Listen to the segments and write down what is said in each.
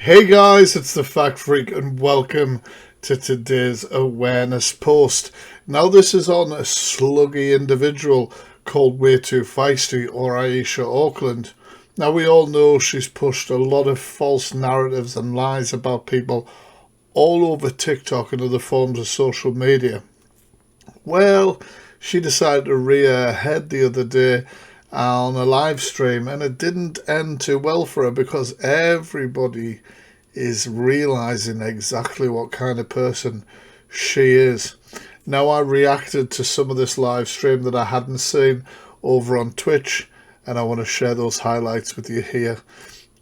Hey guys, it's the Fact Freak and welcome to today's awareness post. Now this is on a sluggy individual called Way2fiesty or Aisha Auckland. Now we all know she's pushed a lot of false narratives and lies about people all over TikTok and other forms of social media. Well, she decided to rear her head the other day on a live stream, and it didn't end too well for her because everybody is realizing exactly what kind of person she is. Now, I reacted to some of this live stream that I hadn't seen over on Twitch, and I want to share those highlights with you here.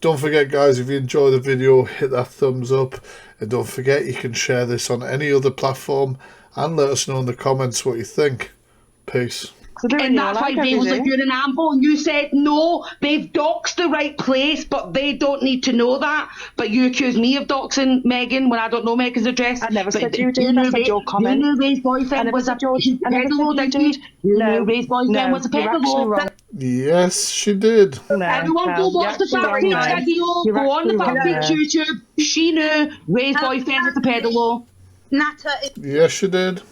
Don't forget, guys, if you enjoy the video, hit that thumbs up, and don't forget you can share this on any other platform and let us know in the comments what you think. Peace. And that's why they was like, you're an amble, and you said, no, they've doxed the right place, but they don't need to know that. But you accuse me of doxing Megan when I don't know Megan's address. I never said you did. I said your comment. You knew Ray's boyfriend was a peddler, didn't you? You knew Ray's boyfriend was a peddler. Yes, she did. No, everyone go watch the Fact Freaks video. Go on the Fact Freaks YouTube. She knew Ray's boyfriend was a peddler. Nata, Yes, she did.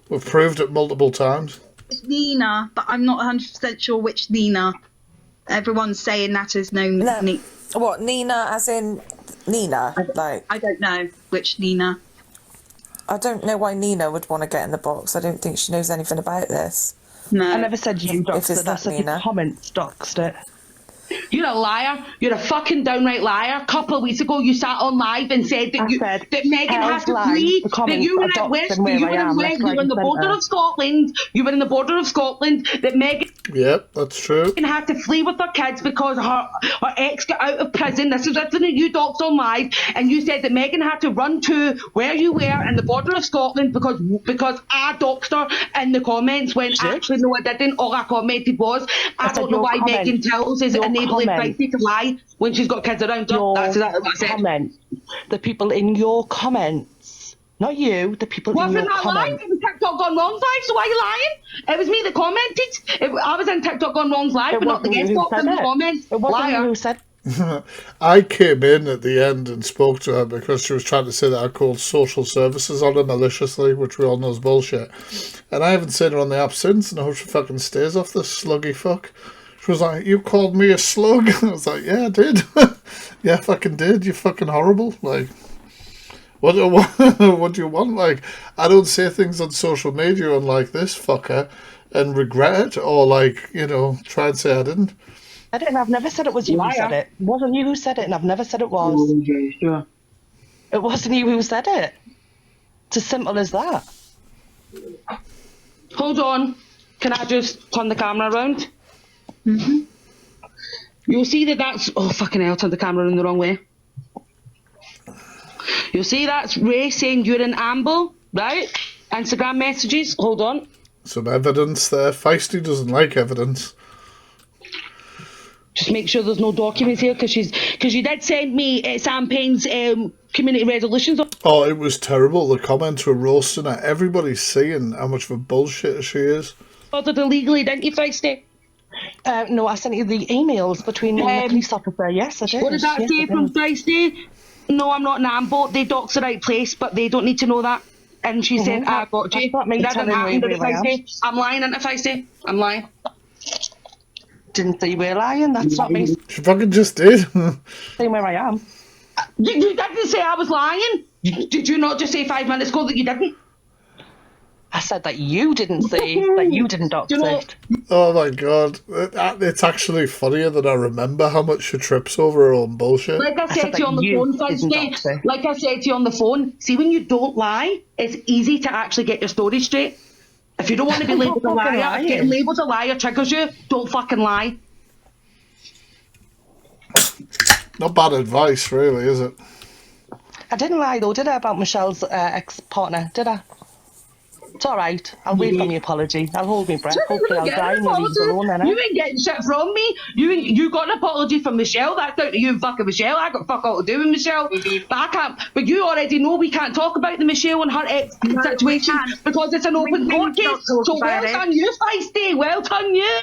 We've proved it multiple times. it's Nina, but I'm not 100% sure which Nina. Everyone's saying Nata's known. No. What, Nina as in Nina? I don't know which Nina. I don't know why Nina would want to get in the box. I don't think she knows anything about this. No. I never said you doxed it's it. I that said Nina. the comments doxed it. You're a liar. You're a fucking downright liar. A couple of weeks ago, you sat on live and said that that Megan has to flee. That you were at West. You were in West. You were in the border of Scotland. You were in the border of Scotland. That Megan. Yep, that's true. Had to flee with her kids because her ex got out of prison. This is something you doxed on live, and you said that Megan had to run to where you were in the border of Scotland because I doxed her in the comments when actually no I didn't. All I commented was I don't know why Megan tells is enabling Feisty to lie when she's got kids around her. That's exactly what I said. Comment. The people in your comments, not you. The people in your comments. Lying? It was TikTok gone wrong live, so why are you lying? It was me that commented. I was in TikTok gone wrong live, but not the guest box in the comments. It wasn't you who said. I came in at the end and spoke to her because she was trying to say that I called social services on her maliciously, which we all know is bullshit. And I haven't seen her on the app since, and I hope she fucking stays off this sluggy fuck. She was like, you called me a slug? I was like, yeah, I did. Yeah, I fucking did. You're fucking horrible. Like, what do you want? Like, I don't say things on social media unlike this fucker and regret it, or like, you know, try and say I didn't. I didn't. I've never said it was you who said it. It wasn't you who said it, and I've never said it was. Sure. It wasn't you who said it. It's as simple as that. Hold on. Can I just turn the camera around? Mm-hmm. You'll see that's... Oh, fucking hell, turn the camera in the wrong way. You'll see that's Ray saying you're an amble, right? Instagram messages. Hold on. Some evidence there. Feisty doesn't like evidence. Just make sure there's no documents here, because you did send me Sam Payne's community resolutions. Oh, it was terrible. The comments were roasting her. Everybody's seeing how much of a bullshit she is. Ordered illegally, didn't you, Feisty? No, I sent you the emails between me and the police officer. Yes, I did. What did that say from Feisty? No, I'm not an ambo. They dox the right place, but they don't need to know that. And she said, I got you. That didn't happen to Feisty. I'm lying, isn't it, Feisty? I'm lying. Didn't say you were lying. That's not me She fucking just did. saying where I am. You didn't say I was lying. Did you not just say 5 minutes ago that you didn't? I said that you didn't say that you didn't dox it. Oh my god. It's actually funnier than I remember how much she trips over her own bullshit. Like I said to you on the phone, Feisty. Like I said to you on the phone, see, when you don't lie, it's easy to actually get your story straight. If you don't want to be labelled a liar, if getting labelled a liar triggers you, don't fucking lie. Not bad advice, really, is it? I didn't lie though, did I, about Michelle's ex-partner, did I? It's all right. I'll wait for my apology. I'll hold my breath. Hopefully I'll die and you'll leave us alone then, You ain't getting shit from me. You got an apology from Michelle. That's down to you, fucking Michelle. I got fuck all to do with Michelle. But I can't. But you already know we can't talk about the Michelle and her ex situation because it's an open court case. So well done you, Feisty. Well done you.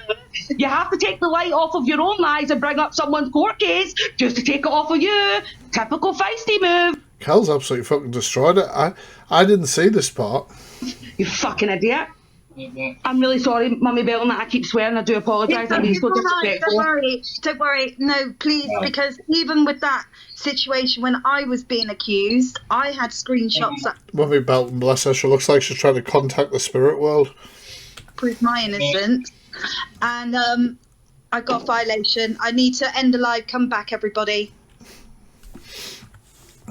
You have to take the light off of your own lies and bring up someone's court case just to take it off of you. Typical Feisty move. Kel's absolutely fucking destroyed it. I didn't see this part. You fucking idiot. I'm really sorry, Mummy Belton, that I keep swearing. I do apologise. I'm being so disrespectful. Don't worry. No, please, because even with that situation when I was being accused, I had screenshots that Mummy Belton, bless her, she looks like she's trying to contact the spirit world. prove my innocence. And I got a violation. I need to end the live. Come back, everybody.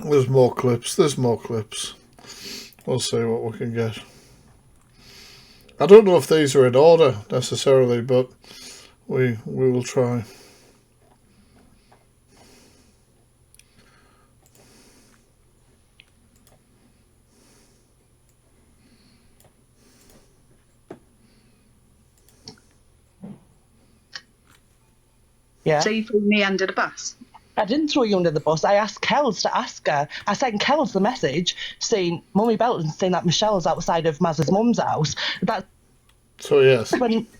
There's more clips. We'll see what we can get. I don't know if these are in order necessarily, but we will try. Yeah. So you threw me under the bus. I didn't throw you under the bus. I asked Kels to ask her. I sent Kels the message saying, Mummy Belton saying that Michelle's outside of Maz's mum's house. That. So yes.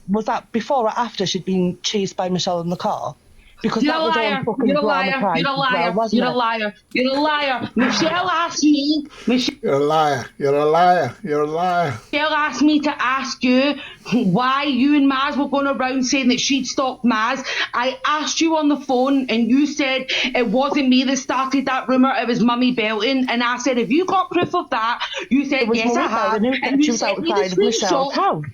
Was that before or after she'd been chased by Michelle in the car? Because You're that a was liar. all fucking You're a liar. You're a liar. You're a liar. You're a liar. Michelle asked me. You're a liar. You're a liar. You're a liar. Michelle asked me to ask you why you and Maz were going around saying that she'd stalked Maz. I asked you on the phone and you said it wasn't me that started that rumour, it was Mummy Belton. And I said, have you got proof of that? You said, yes, I have. And you sent me the screenshots.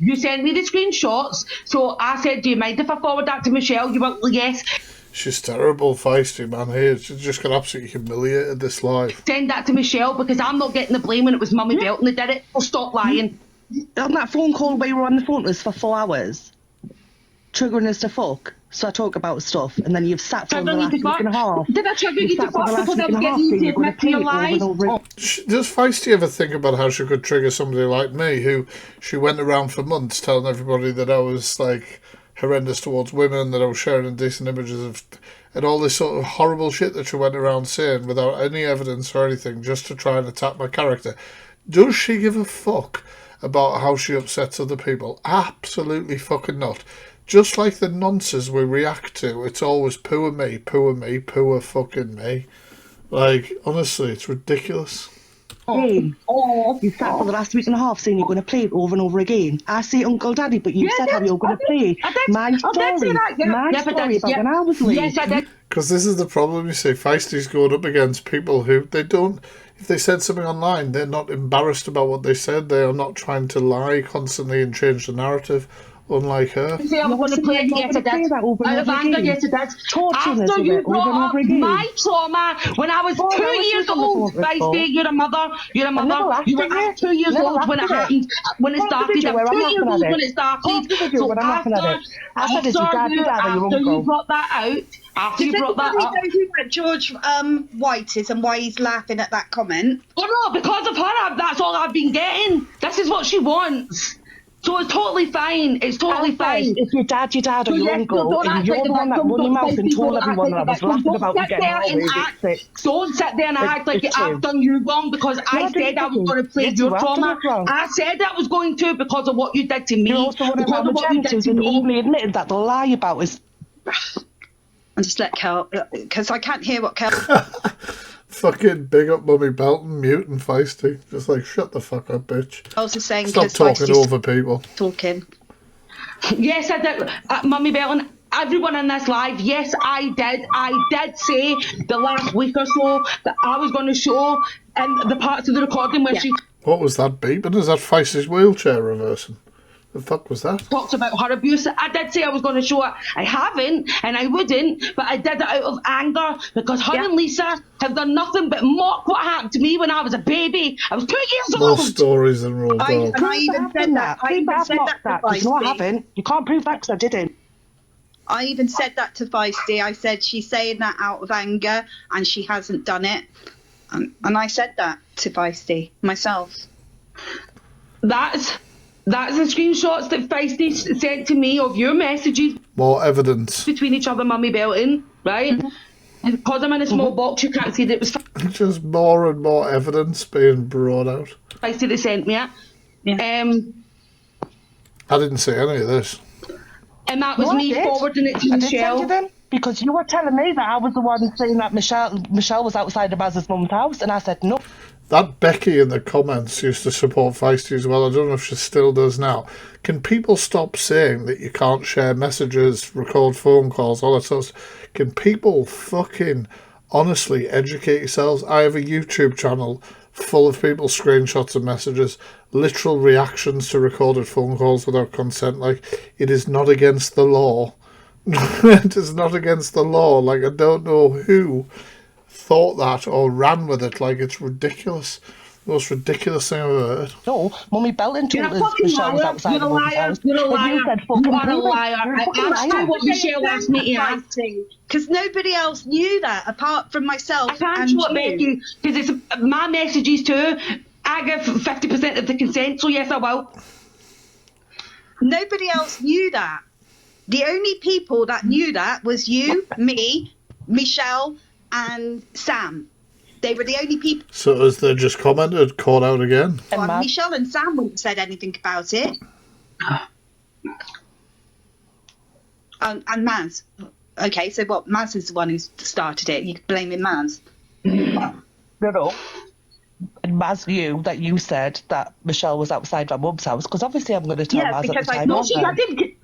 You sent me the screenshots. So I said, do you mind if I forward that to Michelle? You went, well, yes. She's terrible, Feisty, man. Here, she's just got absolutely humiliated this live. Send that to Michelle because I'm not getting the blame when it was Mummy Belton that did it. So stop lying. On that phone call where we were on the phone was for 4 hours, triggering us to fuck. So I talk about stuff, and then you've sat for the last week and a half. Did I trigger you to fuck because I was getting you to admit to your lies? Does Feisty ever think about how she could trigger somebody like me, who she went around for months telling everybody that I was like horrendous towards women, that I was sharing indecent images of, and all this sort of horrible shit that she went around saying without any evidence or anything, just to try and attack my character? Does she give a fuck about how she upsets other people? Absolutely fucking not. Just like the nonsense we react to, it's always poor me, poor fucking me. Like, honestly, it's ridiculous. You sat for the last week and a half saying you're going to play it over and over again. I say Uncle Daddy, but you said how you're going to play my story. My story about when I was late. Yes, I did. Because this is the problem, you see. Feisty's going up against people who they don't, if they said something online, they're not embarrassed about what they said. They are not trying to lie constantly and change the narrative. Unlike her. Say I'm going to play it, yes, I did. Out of anger, yes, I did. After you brought up my trauma when I was 2 years old, Feisty, you're a mother. You were 2 years old when it happened, when it started. I was 2 years old when it started. So after you brought that out, after you brought that up. Does anybody know who George White is and why he's laughing at that comment? Oh no, because of her, that's all I've been getting. This is what she wants. So it's totally fine. It's totally fine. If your dad or your uncle, and you're the one that run your mouth and told everyone that I was laughing about you getting all don't sit there and act like I've done you wrong because I said I was going to play your trauma. I said I was going to because of what you did to me. You also want to have and openly admitted that the lie about is. And just let Kel, because I can't hear what Kel. Fucking big up Mummy Belton, mute and Feisty. Just like, shut the fuck up, bitch. I was just saying, stop talking over people. Talking. Yes, I did. Mummy Belton, everyone in this live, yes, I did. I did say the last week or so that I was going to show the parts of the recording where she... What was that beeping? Is that Feisty's wheelchair reversing? The fuck was that? Talks about her abuse. I did say I was going to show it. I haven't, and I wouldn't, but I did it out of anger because her and Lisa have done nothing but mock what happened to me when I was a baby. I was 2 years old. More stories than rolled I even said that. I even said that to Feisty. No, I haven't. You can't prove that because I didn't. I even said that to Feisty. I said she's saying that out of anger and she hasn't done it. And I said that to Feisty myself. That's the screenshots that Feisty sent to me of your messages. More evidence. Between each other, mummy belting, right? And because I'm in a small box, you can't see that it was just more and more evidence being brought out. Feisty that sent me it. Yeah. I didn't see any of this. And that was me forwarding it to Michelle. Because you were telling me that I was the one saying that Michelle was outside of Maz's mum's house, and I said no. That Becky in the comments used to support Feisty as well. I don't know if she still does now. Can people stop saying that you can't share messages, record phone calls, all that sort of stuff? Can people fucking honestly educate yourselves? I have a YouTube channel full of people screenshots of messages, literal reactions to recorded phone calls without consent. Like, it is not against the law. It is not against the law. Like, I don't know who thought that or ran with it. Like, it's ridiculous. The most ridiculous thing I've ever heard. No, Mummy Belton told us Michelle was outside of Mum's house. You're a liar. You said, You are a liar. I asked you what Michelle asked me to ask. Because nobody else knew that apart from myself. I can't and show it, you. Becky, because it's my messages too. I give 50% of the consent, so yes, I will. Nobody else knew that. The only people that knew that was you, me, Michelle, and Sam. They were the only people. So as they just commented, caught out again. Well, Michelle and Sam wouldn't have said anything about it. And Maz. Okay, so what? Maz is the one who started it. You're blaming Maz. No. And Maz knew that you said that Michelle was outside my mum's house, because obviously I'm going to tell Maz at the time. No, I can prove it.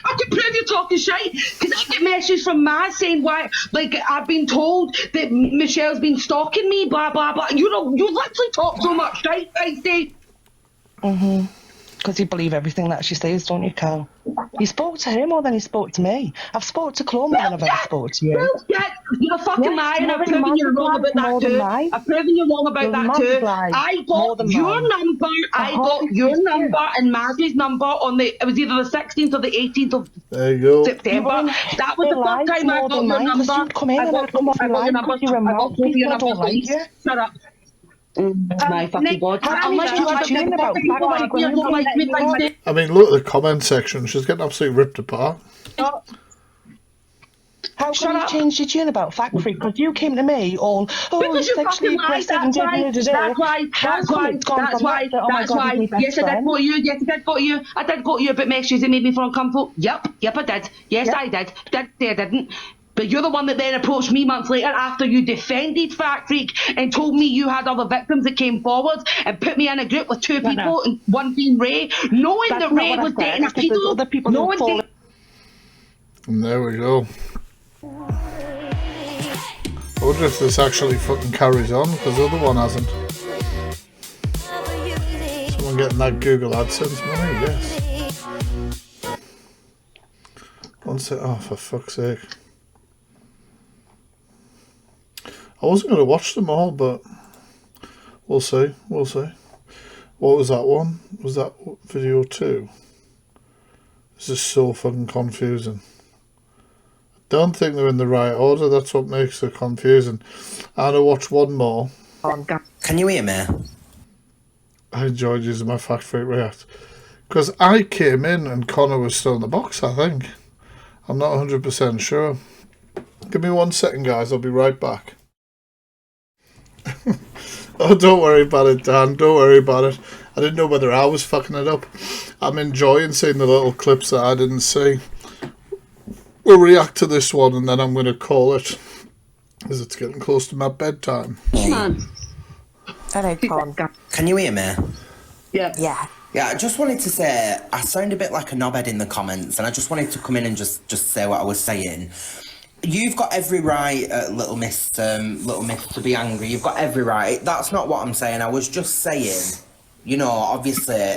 I can prove you're talking shite, because I get messages from Maz saying why, like, I've been told that Michelle's been stalking me, blah blah blah. You know, you literally talk so much, right, Feisty? Because you believe everything that she says, don't you, Carl? You spoke to her more than you spoke to me. I've spoke to Chloe more than I've ever spoke to you. Well, yeah, you're fucking lying. I've proven you're wrong about that too. I've proven you're wrong about that too. I got your number. I got your number and Mazzy's number on it was either the 16th or the 18th of September. That was the first time I got your number. You'd come in and I'd come off your line because you're a mouth. People don't like you. Shut up. My fucking God. I mean, look at the comment section. She's getting absolutely ripped apart. How can you change your tune about Fact Freak? Because you came to me all, because you sexually aggressive and that's why. Yes, I did go to you. Yes, I did go to you. I did go to you about messages that made me feel uncomfortable. Yep, I did. Yes, I did. Did say I didn't. But you're the one that then approached me months later after you defended Fact Freak and told me you had other victims that came forward and put me in a group with two people, and one being Ray, knowing that Ray was dating a pedo. And there we go. I wonder if this actually fucking carries on, because the other one hasn't. Someone getting that Google AdSense money, yes. One sec. Oh, for fuck's sake. I wasn't going to watch them all, but we'll see. We'll see. What was that one? Was that video 2? This is so fucking confusing. I don't think they're in the right order. That's what makes it confusing. And I watched one more. Can you hear me? I enjoyed using my Fact Freak React. Because I came in and Connor was still in the box, I think. I'm not 100% sure. Give me 1 second, guys. I'll be right back. Oh, don't worry about it, Dan. Don't worry about it. I didn't know whether I was fucking it up. I'm enjoying seeing the little clips that I didn't see. We'll react to this one and then I'm going to call it, as it's getting close to my bedtime. Hello, Con. Can you hear me? Yeah. Yeah, I just wanted to say, I sound a bit like a knobhead in the comments, and I just wanted to come in and just say what I was saying. You've got every right, little miss, to be angry. You've got every right. That's not what I'm saying. I was just saying, you know, obviously,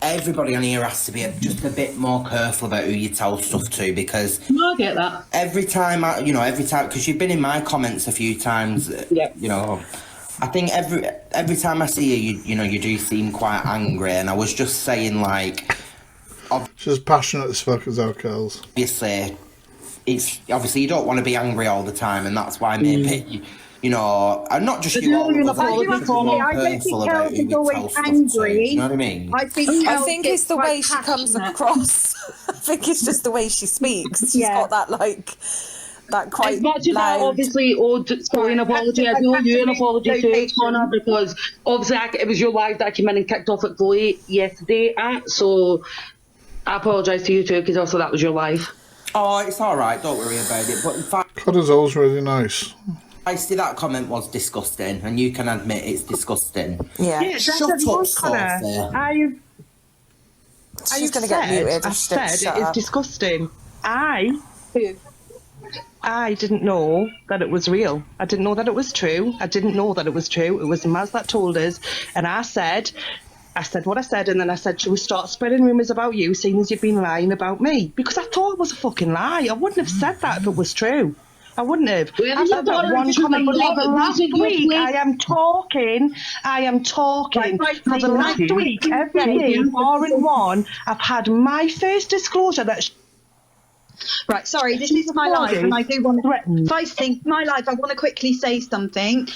everybody on here has to be just a bit more careful about who you tell stuff to, because I get that. Every time, because you've been in my comments a few times, you know, I think every time I see you, you know, you do seem quite angry, and I was just saying, like, she's passionate as fuck as our girls. Obviously, you don't want to be angry all the time, and that's why maybe you know, and not just you, all of us, I we do have should to be say, more I don't careful think about Els who is we always tell stuff to, do angry. you know what I mean? I think I Els think gets it's the quite way she comes passionate. across. I think it's just the way she speaks. She's Yeah. got that like that quite As much as I loud. obviously owed Chloe an apology, I do owe you an apology too, Location. Connor, because obviously it was your live that I came in and kicked off at Chloe yesterday at, so I apologise to you too, because also that was your live. Oh, it's all right. Don't worry about it. But in fact, Connor's always really nice. I see that comment was disgusting, and you can admit it's disgusting. Yeah. Yeah, that's Shut what it up, was, Connor. Sophie. She's going to get muted I've if she don't said shut it is up. disgusting. I didn't know that it was real. I didn't know that it was true. I didn't know that it was true. It was Maz that told us. And I said what I said, and then I said, should we start spreading rumours about you, seeing as you've been lying about me? Because I thought it was a fucking lie. I wouldn't have said that if it was true. I wouldn't have. Well, I've said that one comment, but for the last week, I am talking. Right, For the last week, every day, 4 in 1, I've had my first disclosure that... Right, sorry, this is my life, and I do want to threaten. Feisty, my life, I want to quickly say something.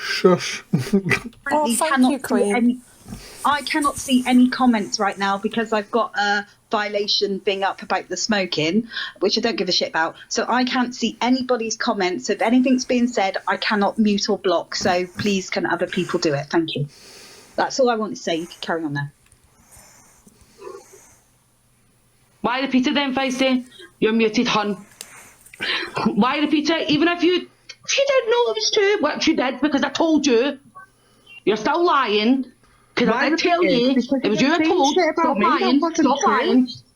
Shush. Oh, thank you, Queen. I cannot see any comments right now because I've got a violation thing up about the smoking, which I don't give a shit about. So I can't see anybody's comments. If anything's being said, I cannot mute or block. So please, can other people do it? Thank you. That's all I want to say. You can carry on now. Why repeat it then, Feisty? You're muted, hun. Why repeat it? Even if you didn't know it was true, which you did because I told you, you're still lying. Because I did tell you, it was you I told.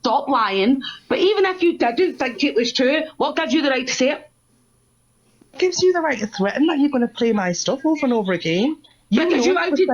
Stop lying. But even if you didn't think it was true, what gives you the right to say it? Gives you the right to threaten that you're going to play my stuff over and over again. Because you outed me.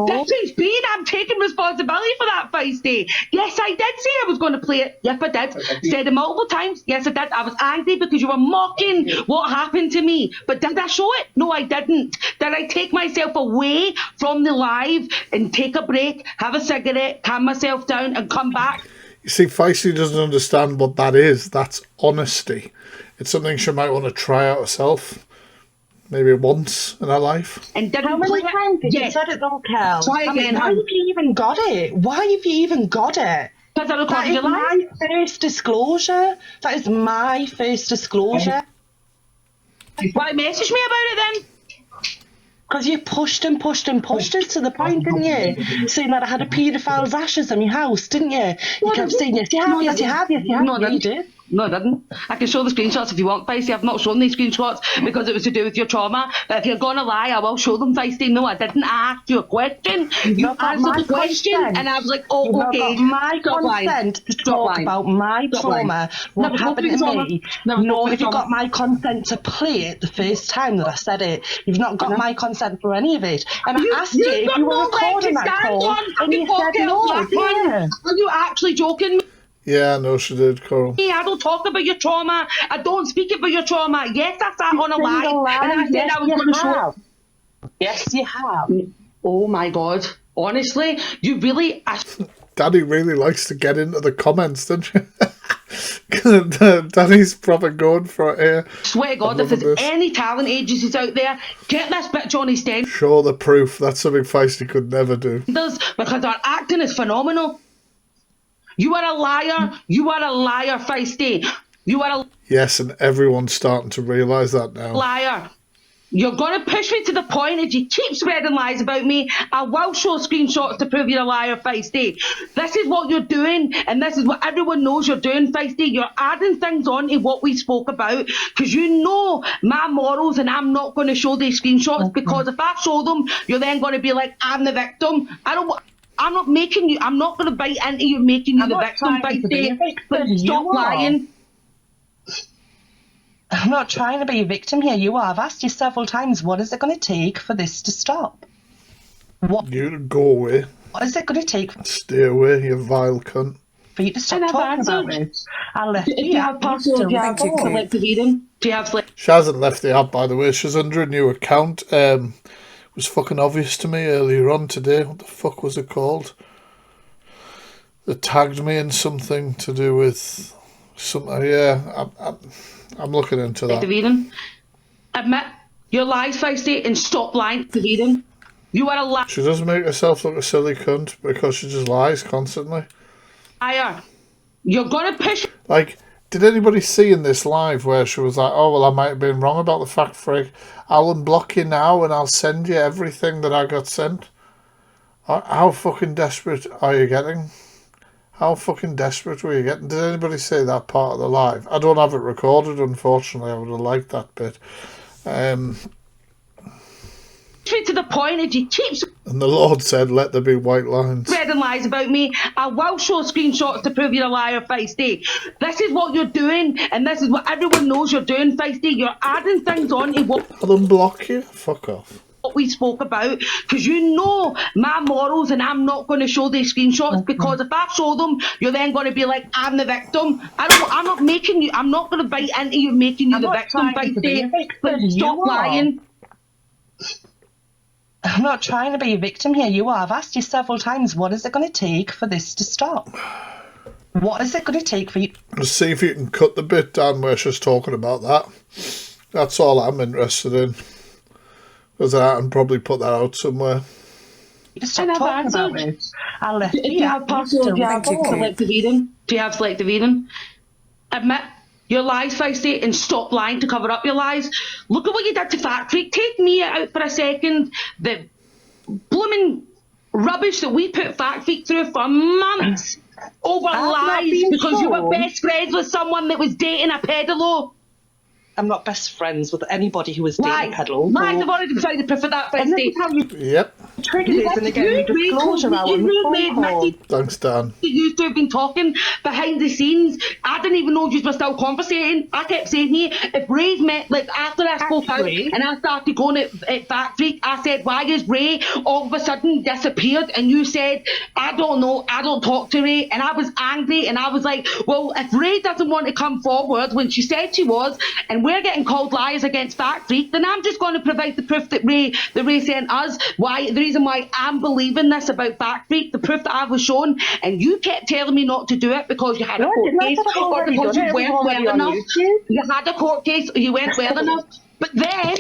That's This is been. I'm taking responsibility for that, Feisty. Yes, I did say I was going to play it. Yep, I did. Said it multiple times. Yes, I did. I was angry because you were mocking what happened to me. But did I show it? No, I didn't. Did I take myself away from the live and take a break, have a cigarette, calm myself down and come back? You see, Feisty doesn't understand what that is. That's honesty. It's something she might want to try out herself. Maybe once in her life. And didn't how many play times did it? you said it though, Kel? Try again, Why have you even got it? Why have you even got it? Because I That recorded is your live. my first disclosure. That is my first disclosure. Why message me about it then? Because you pushed and pushed and pushed it to the point, didn't you? Saying that I had a paedophile's ashes in my house, didn't you? You kept saying, yes, you have, yes, you have, yes, you have. No, Yeah, you did. No, I didn't. I can show the screenshots if you want, Feisty. I've not shown these screenshots because it was to do with your trauma. But if you're going to lie, I will show them, Feisty. No, I didn't ask you a question. You answered the question, and I was like, oh, You've okay. not got my Stop lying. consent to Stop talk lying. about my Stop trauma, lying. what Never happened to trauma. me. Never Nor have you trauma. got my consent to play it the first time that I said it. You've not got my consent for any of it. And I asked you if you were recording that call, and you said no, didn't you? Are you actually joking? Yeah, I know she did, Coral. I don't talk about your trauma. I don't speak about your trauma. Yes, I sat on a live and I said I was going to show. Yes, you have. Oh my God. Honestly, you really... Daddy really likes to get into the comments, doesn't she? Daddy's proper going for it here. Swear to God, if there's any talent agencies out there, get this bitch on his stand. Show the proof. That's something Feisty could never do. Because our acting is phenomenal. You are a liar. You are a liar, Feisty. You are a Yes, and everyone's starting to realise that now. liar. You're going to push me to the point if you keep spreading lies about me. I will show screenshots to prove you're a liar, Feisty. This is what you're doing, and this is what everyone knows you're doing, Feisty. You're adding things on to what we spoke about because you know my morals, and I'm not going to show these screenshots because if I show them, you're then going to be like, I'm the victim. I'm not making you. I'm not going to bite into you making you the victim, Feisty. But stop lying. I'm not trying to be a victim here. You are. I've asked you several times, what is it going to take for this to stop? You go away. What is it going to take Stay away, you vile cunt. for you to stop And I've talking answered. about it? I left Do you have password? Do you have Thank you, Kate. like to read them? Do you have like? She hasn't left the app, by the way. She's under a new account. It was fucking obvious to me earlier on today. What the fuck was it called? They tagged me in something to do with something. Yeah, I'm looking into that. Eden. Admit your lies, Feisty, and stop lying to Eden. You are a liar. She does make herself look a silly cunt because she just lies constantly. You're gonna push. Like, did anybody see in this live where she was like, oh, well, I might have been wrong about the fact freak. I'll unblock you now and I'll send you everything that I got sent. How fucking desperate are you getting? How fucking desperate were you getting? Did anybody see that part of the live? I don't have it recorded, unfortunately. I would have liked that bit. Straight to the point, if you keep And the Lord said, let there be white lines. spreading lies about me, I will show screenshots to prove you're a liar, Feisty. This is what you're doing, and this is what everyone knows you're doing, Feisty. You're adding things on to what I'll unblock you. Fuck off. we spoke about, because you know my morals, and I'm not going to show these screenshots, because if I show them, you're then going to be like, I'm the victim. I'm not making you, I'm not going to bite into you making you the victim, Feisty. But stop lying. I'm not trying to be a victim here. You are. I've asked you several times, what is it going to take for this to stop? What is it going to take for you? Just see if you can cut the bit down where she's talking about that. That's all I'm interested in. Because I can probably put that out somewhere. Stop talking about this. I'll let Do you have selective Eden? Do you have selective Eden? Admit your lies, Feisty, and stop lying to cover up your lies. Look at what you did to Fact Freak. Take me out for a second. The blooming rubbish that we put Fact Freak through for months over lies because you were best friends with someone that was dating a pedalo. I'm not best friends with anybody who was dating a pedal. Lies, I've already decided to proof of that, Feisty. Yep. Triggered this, and again, disclosure hour. Thanks, Dan. You two have been talking behind the scenes. I didn't even know you were still conversating. I kept saying to you, if Ray's met, like after I spoke out and I started going at Fact Freak, I said, why is Ray all of a sudden disappeared? And you said, I don't know, I don't talk to Ray. And I was angry, and I was like, well, if Ray doesn't want to come forward when she said she was, and we're getting called liars against Fact Freak, then I'm just going to provide the proof that Ray sent us. Why the reason why I'm believing this about Fact Freak, the proof that I was shown, and you kept telling me not to do it because you had a court case or because you weren't well enough. You had a court case or you weren't well enough. But then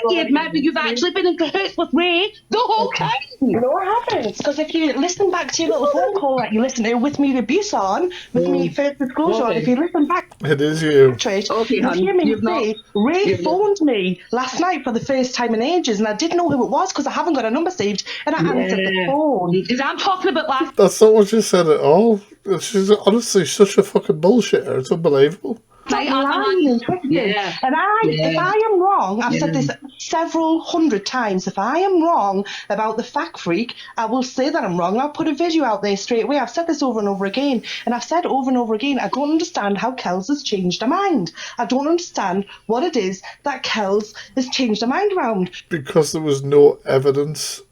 you admit that you've actually been in cahoots with Ray the whole time. No, I haven't. Because if you listen back to your little phone call that you listened to with me abuse on, with me first disclosure on, if you listen back, it is you. You hear me say, Ray phoned me last night for the first time in ages, and I didn't know who it was because I haven't got a number saved, and I answered the phone. Because I'm talking about last. That's not what you said at all. She's honestly such a fucking bullshitter. It's unbelievable. Lying and twisting. And if I am wrong, I've said this several hundred times, if I am wrong about the Fact Freak, I will say that I'm wrong. I'll put a video out there straight away. I've said this over and over again, and I've said over and over again, I don't understand how Kels has changed her mind. I don't understand what it is that Kels has changed her mind around. Because there was no evidence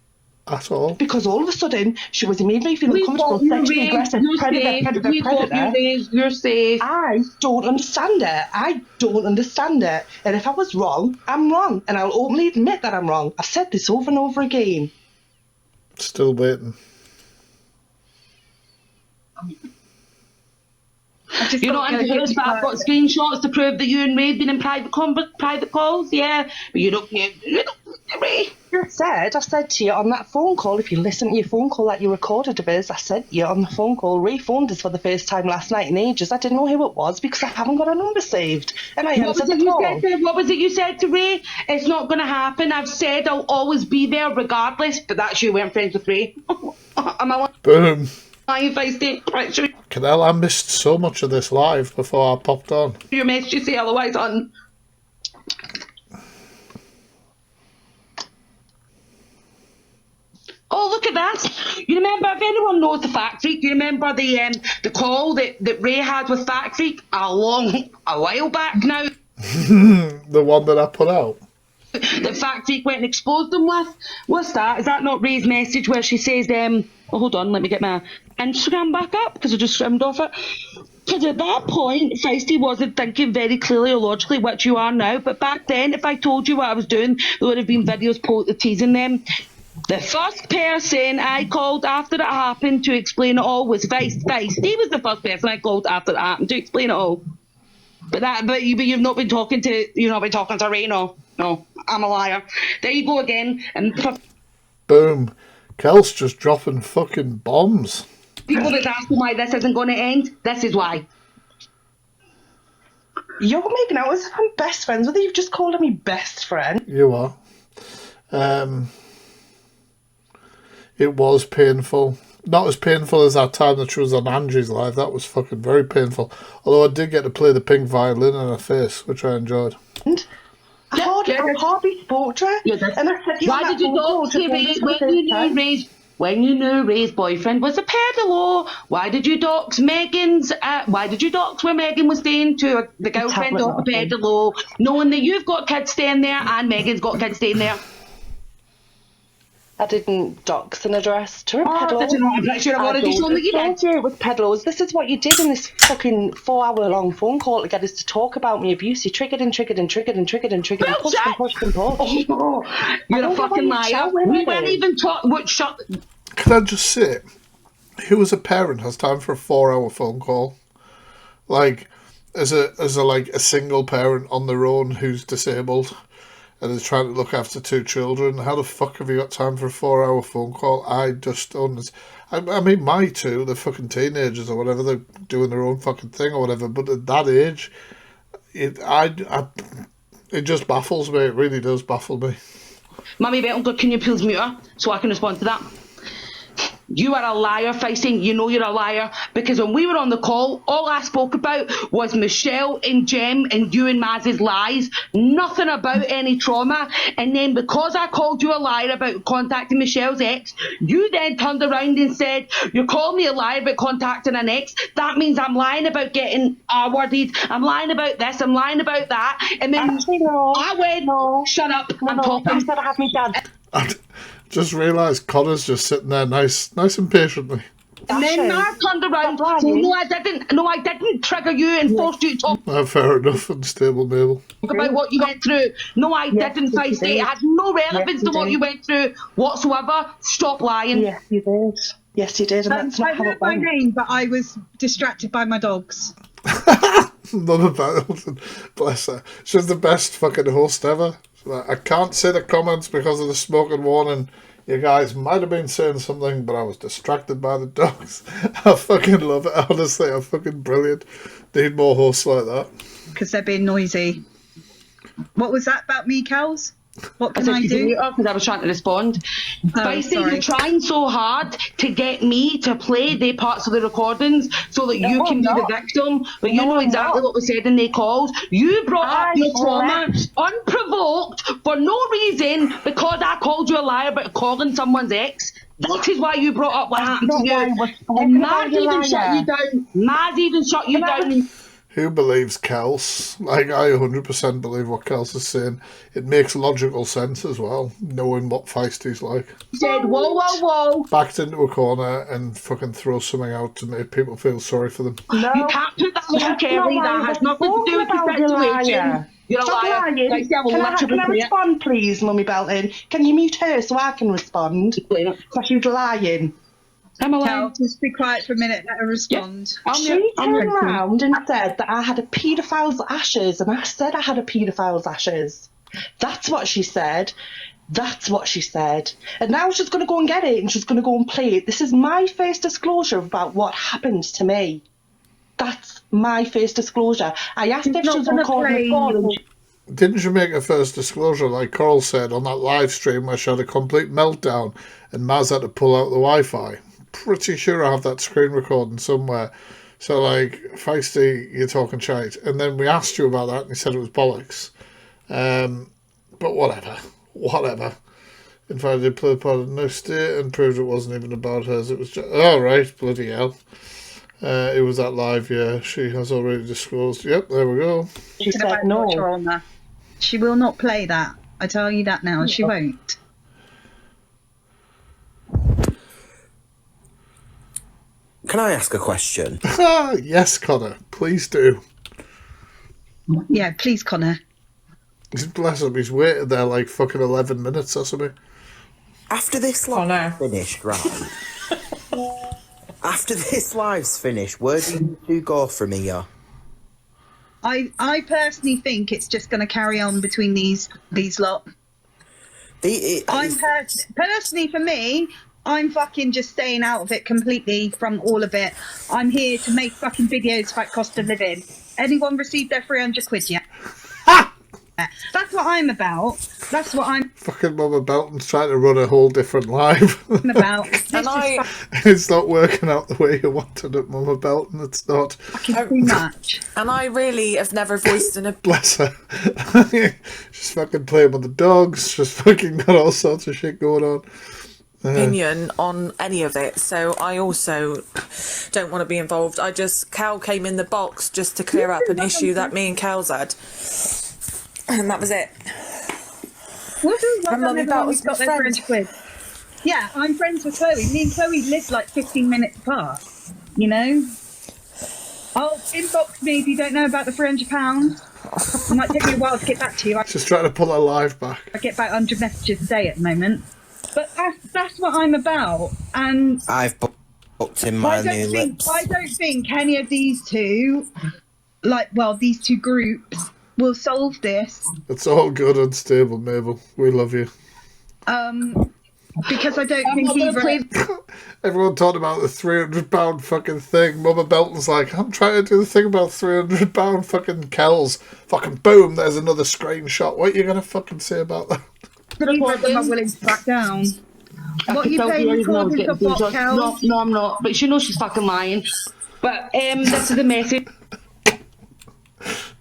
at all. Because all of a sudden, she was immediately feeling comfortable, sexually aggressive, predator. You're safe. I don't understand it. I don't understand it. And if I was wrong, I'm wrong. And I'll openly admit that I'm wrong. I've said this over and over again. Still waiting. You're not into this, but I've got screenshots to prove that you and Ray have been in private calls, yeah. But you don't Ray. I said to you on that phone call, if you listen to your phone call that you recorded of us, I said to you on the phone call, Ray phoned us for the first time last night in ages. I didn't know who it was because I haven't got a number saved. And I answered the call. What was it you said to Ray? It's not going to happen. I've said I'll always be there regardless. But that's you weren't friends with Ray. Am I? Boom. Canal, I missed so much of this live before I popped on. Your message you say otherwise on. Oh, look at that. You remember, if anyone knows the Fact Freak, you remember the call that Ray had with Fact Freak a while back now? The one that I put out? That Fact Freak went and exposed them with? What's that? Is that not Ray's message where she says, oh, hold on, let me get my Instagram back up because I just trimmed off it. Because at that point, Feisty wasn't thinking very clearly or logically, which you are now. But back then, if I told you what I was doing, there would have been videos teasing them. The first person I called after it happened to explain it all was Feisty. Was the first person I called after it happened to explain it all. But you've not been talking to Ray. No, I'm a liar. There you go again. And Boom. Kel's just dropping fucking bombs. people that's asking why this isn't going to end, this is why. You're making out as if I'm best friends with you. You've just called me best friend. You are. It was painful. Not as painful as that time that she was on Angie's live. That was fucking very painful. Although I did get to play the pink violin in her face, which I enjoyed. I hardly spoke to her. And I said, why did you not say when you knew Ray's boyfriend was a peddler? Why did you dox Megan's? Why did you dox where Megan was staying to the girlfriend of the peddler, knowing that you've got kids staying there and Megan's got kids staying there? I didn't dox an address to a peddler. Did you not? I'm pretty sure I've already shown that you did. You with peddlers. This is what you did in this fucking 4-hour-long phone call to get us to talk about my abuse. You triggered and pushed and pushed. Oh, you're a fucking liar. We weren't even talking. What? Shut. Can I just say, who as a parent has time for a 4-hour phone call? Like, as a single parent on their own who's disabled and is trying to look after 2 children, how the fuck have you got time for a 4-hour phone call? I just don't. I mean, my 2, they're fucking teenagers or whatever, they're doing their own fucking thing or whatever, but at that age, it just baffles me. It really does baffle me. Mummy, Uncle, can you please mute her so I can respond to that? You are a liar, Feisty. You know you're a liar, because when we were on the call, all I spoke about was Michelle and Jem and you and Maz's lies. Nothing about any trauma. And then because I called you a liar about contacting Michelle's ex, you then turned around and said, you're calling me a liar about contacting an ex. That means I'm lying about getting R-worded. I'm lying about this. I'm lying about that. And then I went, shut up. I'm talking. I'm going to have me done. Just realised Connor's just sitting there nice and patiently. And then Mark turned around. So, no, I didn't trigger you and force you to talk Fair enough, unstable Mabel. about what you went through. No, I didn't, Feisty. It had no relevance to what you went through whatsoever. Stop lying. Yes, you did. Yes, you did. And that's not I how heard it my went. name, but I was distracted by my dogs. None of that. Bless her. She's the best fucking host ever. I can't say the comments because of the smoking warning. You guys might have been saying something, but I was distracted by the dogs. I fucking love it. Honestly, I'm fucking brilliant. Need more hosts like that. Because they're being noisy. What was that about me, Kels? What can I do? Because I was trying to respond. Feisty, you're trying so hard to get me to play the parts of the recordings so that you can be the victim, but you know exactly what was said in the calls. You brought up your trauma unprovoked for no reason because I called you a liar about calling someone's ex. That is why you brought up what happened to you. And Maz even shut you down. Maz even shut you down. Who believes Kels? Like, I 100% believe what Kels is saying. It makes logical sense as well, knowing what Feisty's like. He said, whoa. Backed into a corner and fucking throw something out to make people feel sorry for them. No, you can't put that on Kerry. That has nothing to do with the situation. You're a liar. Can I respond, please, Mummy Belton? Can you mute her so I can respond? Because she's lying. I'm a liar. Kel, just be quiet for a minute. Let her respond. She turned around and said that I had a paedophile's ashes, and I said I had a paedophile's ashes. That's what she said. That's what she said. And now she's going to go and get it, and she's going to go and play it. This is my first disclosure about what happened to me. That's my first disclosure. I asked if she was recording the call. Didn't you make a first disclosure, like Coral said, on that live stream where she had a complete meltdown and Maz had to pull out the Wi-Fi? Pretty sure I have that screen recording somewhere. So, like, Feisty, you're talking shite. And then we asked you about that and you said it was bollocks. But whatever. In fact, I did play the part of No State and proved it wasn't even about hers. It was just, oh, right, bloody hell. It was that live, yeah. She has already disclosed. Yep, there we go. She said no. She will not play that. I tell you that now. She won't. Can I ask a question? Yes, Connor. Please do. Yeah, please, Connor. Bless him. He's waited there like fucking 11 minutes or something. After this live finished, right? After this live's finished, where do you two go from here? I personally think it's just going to carry on between these lot. Personally, for me, I'm fucking just staying out of it completely from all of it. I'm here to make fucking videos about cost of living. Anyone received their 300 quid yet? That's what I'm about. That's what I'm Fucking Mama Belton's trying to run a whole different live. about. It's not working out the way you wanted it, Mama Belton. It's not. Fucking too much. And I really have never voiced an Bless her. She's fucking playing with the dogs. She's fucking got all sorts of shit going on. opinion on any of it, so I also don't want to be involved. Cal came in the box just to clear up an issue that me and Cal's had, and that was it. And Mummy Belt was my friend. Yeah, I'm friends with Chloe. Me and Chloe live like 15 minutes apart, you know? Oh, inbox me if you don't know about the £300. It might take me a while to get back to you. Just trying to pull her live back. I get about 100 messages a day at the moment. But that's what I'm about. And I've booked in my new lips. I don't think any of these two, these two groups will solve this. It's all good and stable, Mabel. We love you. Because I don't think either. Everyone talked about the £300 fucking thing. Mama Belton's like, I'm trying to do the thing about £300 fucking Kells. Fucking boom, there's another screenshot. What are you going to fucking say about that? Neither of them are willing to back down. What are you paying recording for what, Kel? No, I'm not. But she knows she's fucking lying. But this is the message.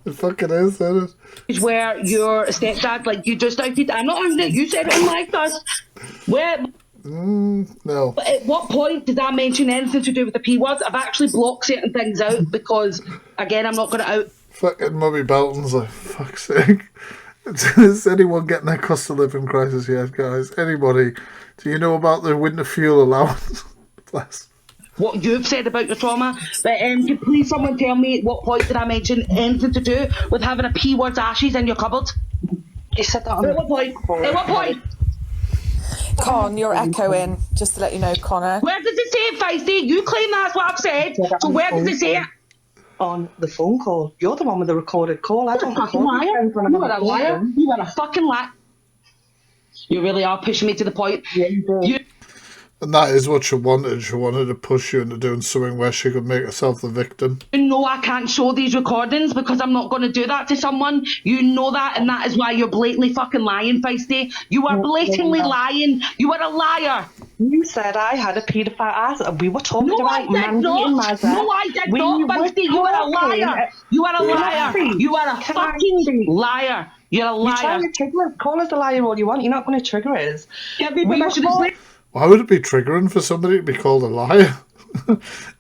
It fucking is, isn't it? Where your stepdad, like you just outed, I'm not on it, you said it on my us. Where? No. But at what point did I mention anything to do with the P words? I've actually blocked certain things out because, again, I'm not going to out. Fucking Mummy Belton's like, fuck's sake. Is anyone getting their cost of living crisis yet, guys? Anybody? Do you know about the winter fuel allowance? Bless. What you've said about your trauma, but can please someone tell me at what point did I mention anything to do with having a P words ashes in your cupboard? You said that on At what point? At what point? Con, you're echoing, just to let you know, Connor. Where does it say it, Feisty? You claim that's what I've said, so where does it say it? On the phone call. You're the one with the recorded call. I don't fucking liar. You are a liar. You are a fucking liar. You really are pushing me to the point. Yeah, you do. And that is what she wanted. She wanted to push you into doing something where she could make herself the victim. You know I can't show these recordings because I'm not going to do that to someone. You know that, and that is why you're blatantly fucking lying, Feisty. You are blatantly lying. You are a liar. You said I had a paedophile ass. We were talking about Mandy and Mazza. No, I did not, Feisty. You are a liar. You are a liar. You are a fucking liar. You're a liar. You're trying to trigger us. Call us a liar all you want. You're not going to trigger us. Why would it be triggering for somebody to be called a liar?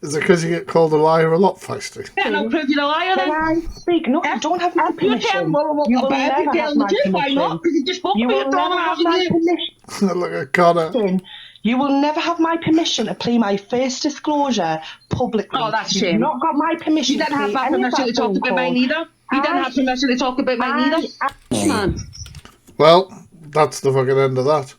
Is it because you get called a liar a lot, Feisty? Yeah, I'll prove you're a liar then. Can I speak? No, you don't have my permission. You will never have my permission. Why not? Because you just spoke about your trauma, haven't you? Look at Connor. You will never have my permission to play my first disclosure publicly. Oh, that's a shame. You've not got my permission. You didn't have my permission to talk about mine either. You didn't have permission to talk about mine either. Man. Well, that's the fucking end of that.